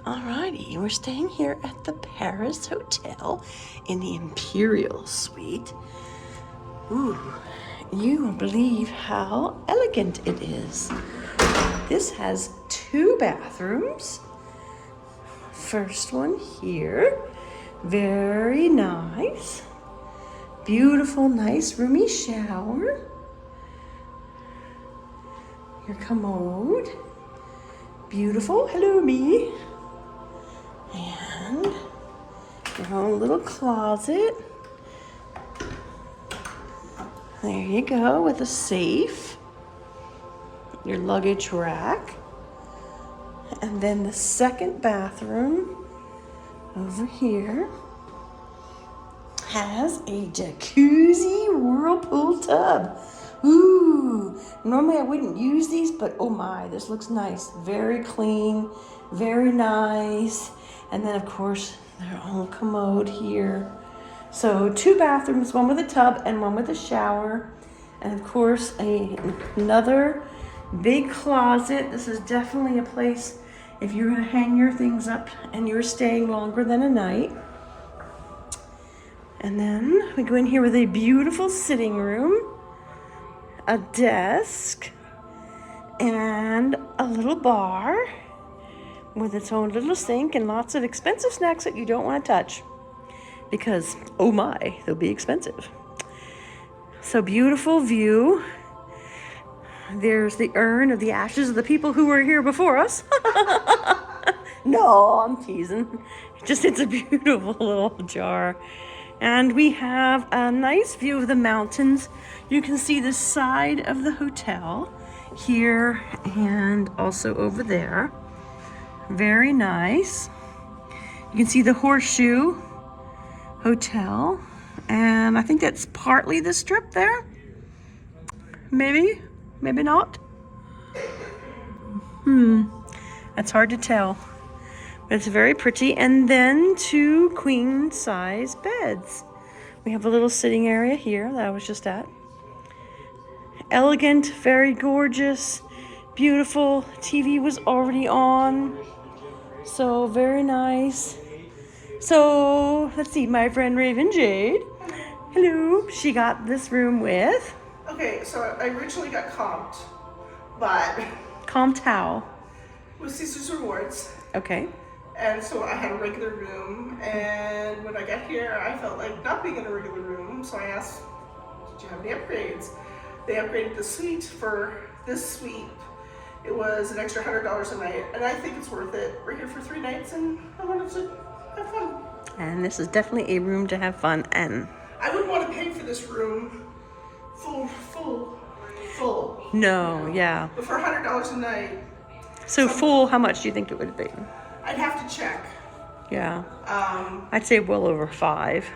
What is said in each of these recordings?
Alrighty, we're staying here at the Paris Hotel in the Imperial Suite. Ooh, you won't believe how elegant it is. This has 2 bathrooms. First one here, very nice. Beautiful, nice, roomy shower. Your commode. Beautiful, hello me. And your own little closet. There you go, with a safe. Your luggage rack. And then the second bathroom over here has a jacuzzi whirlpool tub. Ooh, normally I wouldn't use these, but oh my, this looks nice. Very clean, very nice. And then of course, their own commode here. So 2 bathrooms, one with a tub and one with a shower. And of course, another big closet. This is definitely a place if you're gonna hang your things up and you're staying longer than a night. And then we go in here with a beautiful sitting room, a desk, and a little bar with its own little sink and lots of expensive snacks that you don't want to touch because, oh my, they'll be expensive. So beautiful view. There's the urn of the ashes of the people who were here before us. No, I'm teasing. It's a beautiful little jar. And we have a nice view of the mountains. You can see the side of the hotel here and also over there. Very nice. You can see the Horseshoe Hotel. And I think that's partly the strip there. Maybe, maybe not. That's hard to tell. But it's very pretty. And then 2 queen size beds. We have a little sitting area here that I was just at. Elegant, very gorgeous, beautiful. TV was already on. So very nice. So let's see, my friend Raven Jade. Hello. She got this room with. Okay, so I originally got comped, but Comped how? with Caesar's Rewards. Okay. And so I had a regular room, and when I got here, I felt like not being in a regular room, so I asked, did you have any upgrades? They upgraded the suite for this suite. It was an extra $100 a night, and I think it's worth it. We're here for 3 nights, and I wanted to have fun. And this is definitely a room to have fun in. I wouldn't want to pay for this room full. No, yeah. But for $100 a night. So full, how much do you think it would be? I'd have to check. Yeah. I'd say well over 5.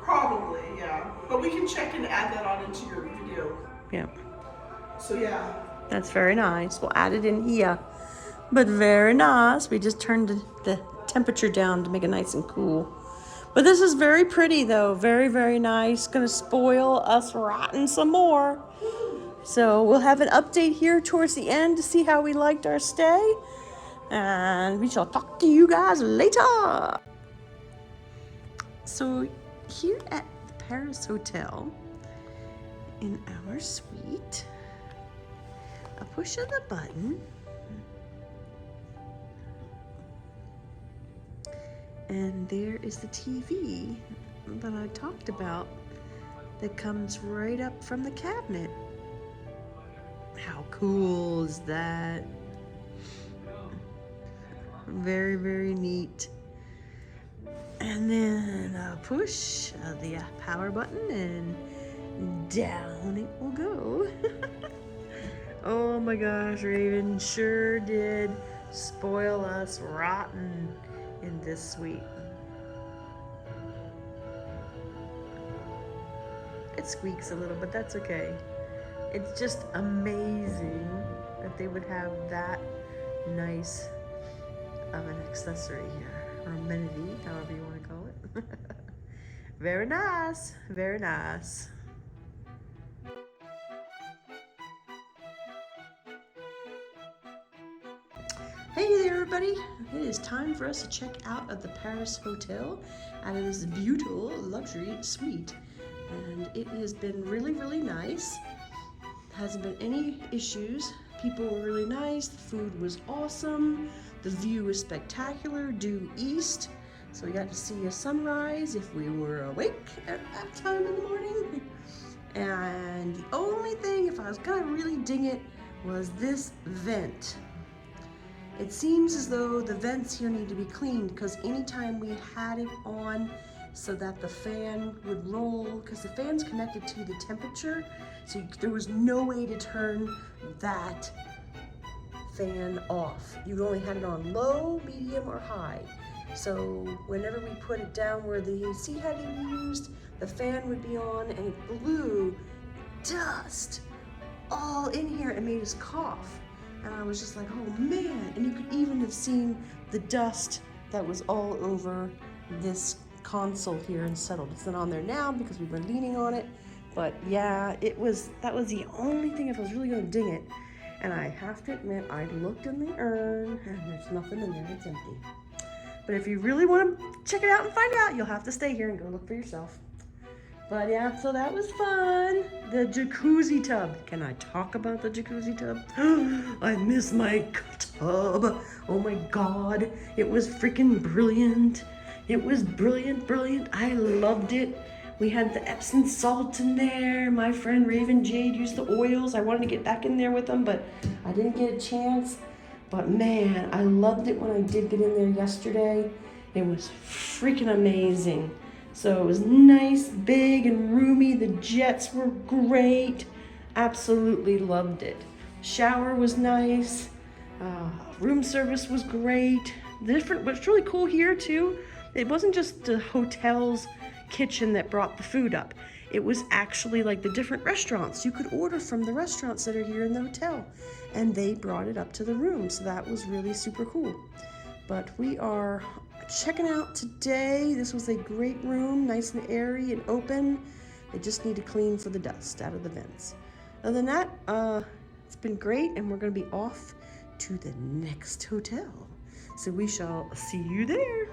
Probably, yeah. But we can check and add that on into your video. Yeah. So yeah. That's very nice. We'll add it in here. But very nice. We just turned the temperature down to make it nice and cool. But this is very pretty though. Very, very nice. Gonna spoil us rotten some more. So we'll have an update here towards the end to see how we liked our stay. And we shall talk to you guys later. So here at the Paris Hotel, in our suite, a push of the button, and there is the TV that I talked about that comes right up from the cabinet. How cool is that? Very, very neat. And then a push of the power button and down it will go. Oh my gosh, Raven sure did spoil us rotten in this suite. It squeaks a little, but that's okay. It's just amazing that they would have that nice of an accessory here, or amenity, however you want to call it. Very nice, very nice. Hey there, everybody, it is time for us to check out of the Paris Hotel out of this beautiful luxury suite. And it has been really, really nice. Hasn't been any issues. People were really nice. The food was awesome. The view was spectacular, due east. So we got to see a sunrise if we were awake at that time in the morning. And the only thing, if I was gonna really ding it, was this vent. It seems as though the vents here need to be cleaned because anytime we had it on so that the fan would roll, because the fan's connected to the temperature, so there was no way to turn that fan off. You only had it on low, medium, or high. So whenever we put it down where the AC had to be used, the fan would be on and it blew dust all in here and made us cough. And I was just like, oh man. And you could even have seen the dust that was all over this console here and settled. It's not on there now because we were leaning on it. But yeah, that was the only thing if I was really gonna ding it. And I have to admit, I looked in the urn and there's nothing in there, it's empty. But if you really want to check it out and find out, you'll have to stay here and go look for yourself. But yeah, so that was fun. The jacuzzi tub. Can I talk about the jacuzzi tub? I miss my tub. Oh my God. It was freaking brilliant. It was brilliant, brilliant. I loved it. We had the Epsom salt in there. My friend Raven Jade used the oils. I wanted to get back in there with them, but I didn't get a chance. But man, I loved it when I did get in there yesterday. It was freaking amazing. So it was nice, big, and roomy. The jets were great. Absolutely loved it. Shower was nice. Room service was great. What's really cool here too, it wasn't just the hotel's kitchen that brought the food up. It was actually like the different restaurants. You could order from the restaurants that are here in the hotel, and they brought it up to the room. So that was really super cool. But we are checking out today. This was a great room, nice and airy and open. They just need to clean for the dust out of the vents. Other than that, it's been great, and we're gonna be off to the next hotel. So we shall see you there.